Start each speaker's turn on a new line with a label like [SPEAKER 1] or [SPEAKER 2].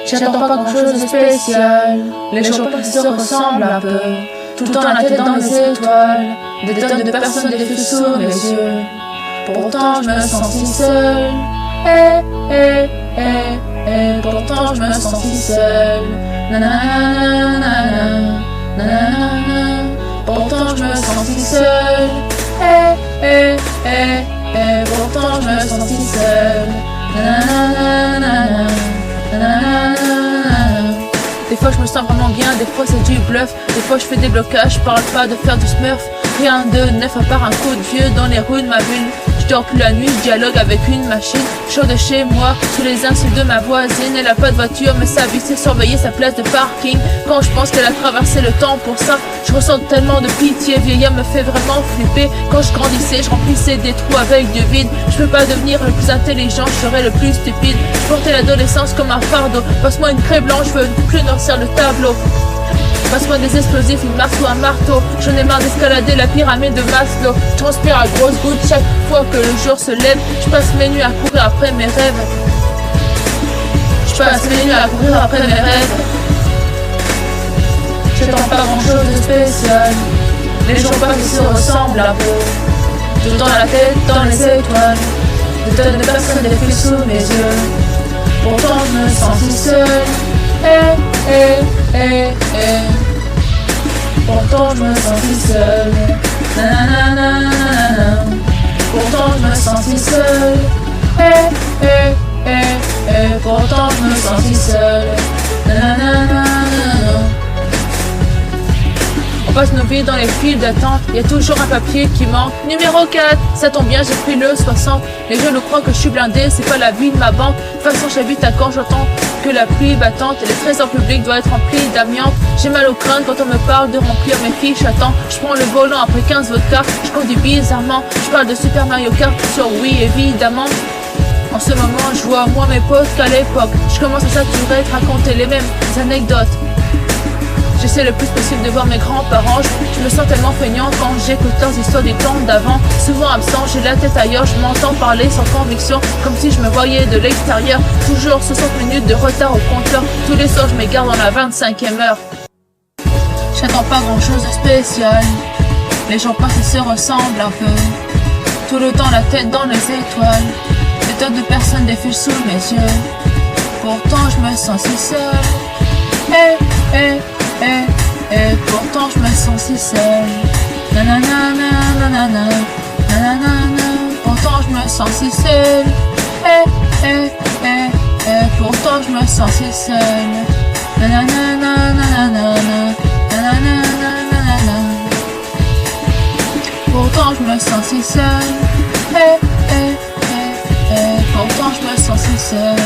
[SPEAKER 1] J'attends pas grand chose de spécial. Les gens se ressemblent un peu. Tout le temps la tête dans les étoiles. Des tonnes de personnes défilent sous mes yeux. Pourtant je me sens si seul. Pourtant je me sens si seul. Nanana, nanana. Pourtant je me sens si seul. Pourtant je me sens si seul. Nanana, des fois je me sens vraiment bien, des fois c'est du bluff. Des fois je fais des blocages, je parle pas de faire du smurf. Rien de neuf à part un coup de vieux dans les rues de ma ville. Je dors plus la nuit, je dialogue avec une machine. Je sors de chez moi, sous les insultes de ma voisine. Elle a pas de voiture, mais sa vie c'est surveiller sa place de parking. Quand je pense qu'elle a traversé le temps pour ça, je ressens tellement de pitié. Vieillir me fait vraiment flipper. Quand je grandissais, je remplissais des trous avec du vide. Je peux pas devenir le plus intelligent, je serais le plus stupide. Je portais l'adolescence comme un fardeau. Passe-moi une craie blanche, je veux plus noircir le tableau. Passe-moi des explosifs, une marque ou un marteau. J'en ai marre d'escalader la pyramide de Maslow. Je transpire à grosses gouttes chaque fois que le jour se lève. Je passe mes nuits à courir après mes rêves. Je passe mes nuits à courir après mes rêves. J'attends pas grand chose de spécial. Les gens pas qui se ressemblent un peu. Tout le temps la tête dans les étoiles. Des tonnes de personnes défilent sous mes yeux. Pourtant je me sens si seul. Pourtant je me sens si seul. Nanana. Pourtant je me sens si seul. Pourtant je me sens si seul. Nanana. On passe nos vies dans les files d'attente. Y a toujours un papier qui manque. Numéro 4, ça tombe bien, j'ai pris le 60. Les jeunes croient que je suis blindé, c'est pas la vie de ma banque. De toute façon j'habite à Caen, j'entends que la pluie battante et les trésors publics doivent être remplis d'amiante. J'ai mal au crâne quand on me parle de remplir mes fiches. J'attends, je prends le volant après 15 vodka. Je conduis bizarrement, je parle de Super Mario Kart sur oui évidemment. En ce moment je vois moins mes potes qu'à l'époque. Je commence à saturer de raconter les mêmes anecdotes. J'essaie le plus possible de voir mes grands-parents. Je me sens tellement feignant quand j'écoute leurs histoires du temps d'avant. Souvent absent, j'ai la tête ailleurs. Je m'entends parler sans conviction, comme si je me voyais de l'extérieur. Toujours 60 minutes de retard au compteur. Tous les soirs je m'égare dans la 25e heure. J'attends pas grand chose de spécial. Les gens passent et se ressemblent un peu. Tout le temps la tête dans les étoiles. Des tonnes de personnes défilent sous mes yeux. Pourtant je me sens si seul. Pourtant je me sens si seul. Nanana, nanana, nanana. Pourtant je me sens si seul. Pourtant je me sens si seul. Nanana, nanana, nanana. Pourtant je me sens si seul. Pourtant je me sens si seul.